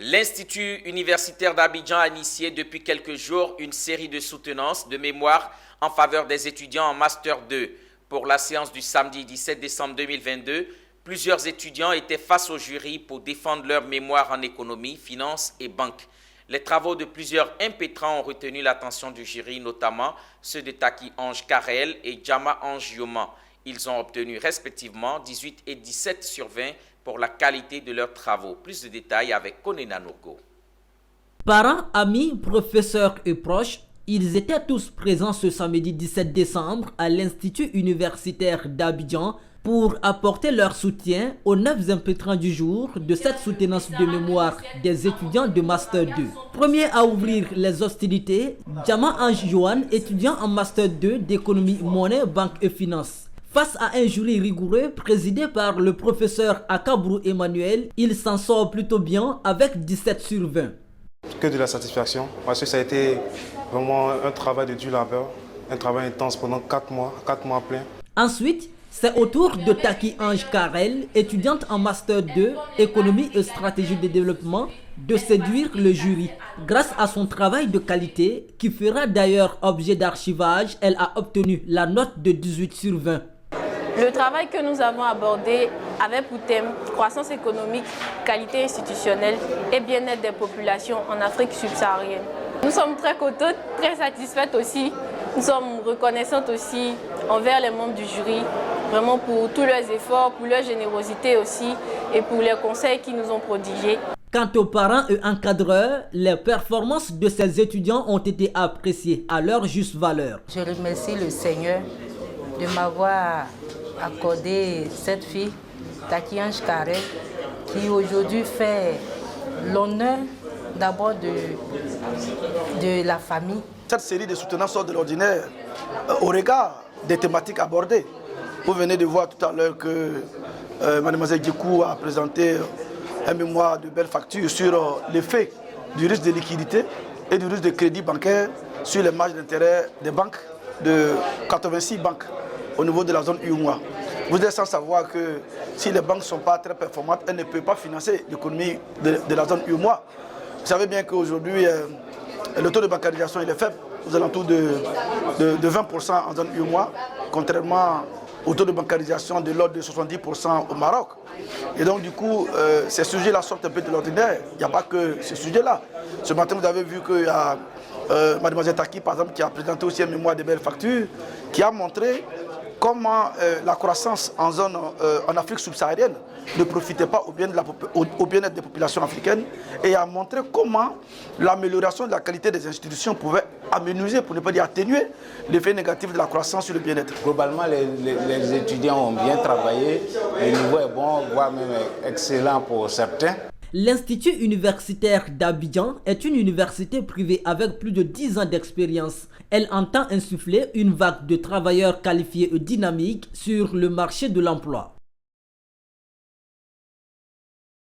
L'Institut universitaire d'Abidjan a initié depuis quelques jours une série de soutenances de mémoire en faveur des étudiants en Master 2. Pour la séance du samedi 17 décembre 2022, plusieurs étudiants étaient face au jury pour défendre leur mémoire en économie, finance et banque. Les travaux de plusieurs impétrants ont retenu l'attention du jury, notamment ceux de Taki Ange Karel et Djama Ange Yoman. Ils ont obtenu respectivement 18 et 17 sur 20 pour la qualité de leurs travaux. Plus de détails avec Konena Nogo. Parents, amis, professeurs et proches, ils étaient tous présents ce samedi 17 décembre à l'Institut universitaire d'Abidjan pour apporter leur soutien aux 9 impétrants du jour de cette soutenance de mémoire des étudiants de Master 2. Premier à ouvrir les hostilités, Djama Ange Yoman, étudiant en Master 2 d'économie, monnaie, banque et finance. Face à un jury rigoureux présidé par le professeur Akabrou Emmanuel, il s'en sort plutôt bien avec 17 sur 20. Que de la satisfaction, parce que ça a été vraiment un travail de dur labeur, un travail intense pendant 4 mois pleins. Ensuite, c'est au tour de Taki Ange Karel, étudiante en Master 2, économie et stratégie de développement, de séduire le jury. Grâce à son travail de qualité, qui fera d'ailleurs objet d'archivage, elle a obtenu la note de 18 sur 20. Le travail que nous avons abordé avait pour thème croissance économique, qualité institutionnelle et bien-être des populations en Afrique subsaharienne. Nous sommes très contentes, très satisfaites aussi. Nous sommes reconnaissantes aussi envers les membres du jury, vraiment pour tous leurs efforts, pour leur générosité aussi et pour les conseils qu'ils nous ont prodigués. Quant aux parents et encadreurs, les performances de ces étudiants ont été appréciées à leur juste valeur. Je remercie le Seigneur de m'avoir accordé cette fille, Taki Ange Karel, qui aujourd'hui fait l'honneur d'abord de la famille. Cette série de soutenances sort de l'ordinaire au regard des thématiques abordées. Vous venez de voir tout à l'heure que Mademoiselle Djikou a présenté un mémoire de belle facture sur l'effet du risque de liquidité et du risque de crédit bancaire sur les marges d'intérêt des banques, de 86 banques au niveau de la zone UMOA. Vous êtes sans savoir que si les banques ne sont pas très performantes, elles ne peuvent pas financer l'économie de la zone UMOA. Vous savez bien qu'aujourd'hui, le taux de bancarisation il est faible, aux alentours de 20% en zone UMOA, contrairement au taux de bancarisation de l'ordre de 70% au Maroc. Et donc du coup, ces sujets-là sortent un peu de l'ordinaire. Il n'y a pas que ces sujets-là. Ce matin, vous avez vu qu'il y a Mademoiselle Taki, par exemple, qui a présenté aussi un mémoire de belles factures, qui a montré comment la croissance en Afrique subsaharienne ne profitait pas au bien-être des populations africaines et a montré comment l'amélioration de la qualité des institutions pouvait amenuiser, pour ne pas dire atténuer, l'effet négatif de la croissance sur le bien-être. Globalement, les étudiants ont bien travaillé, le niveau est bon, voire même excellent pour certains. L'Institut universitaire d'Abidjan est une université privée avec plus de 10 ans d'expérience. Elle entend insuffler une vague de travailleurs qualifiés et dynamiques sur le marché de l'emploi.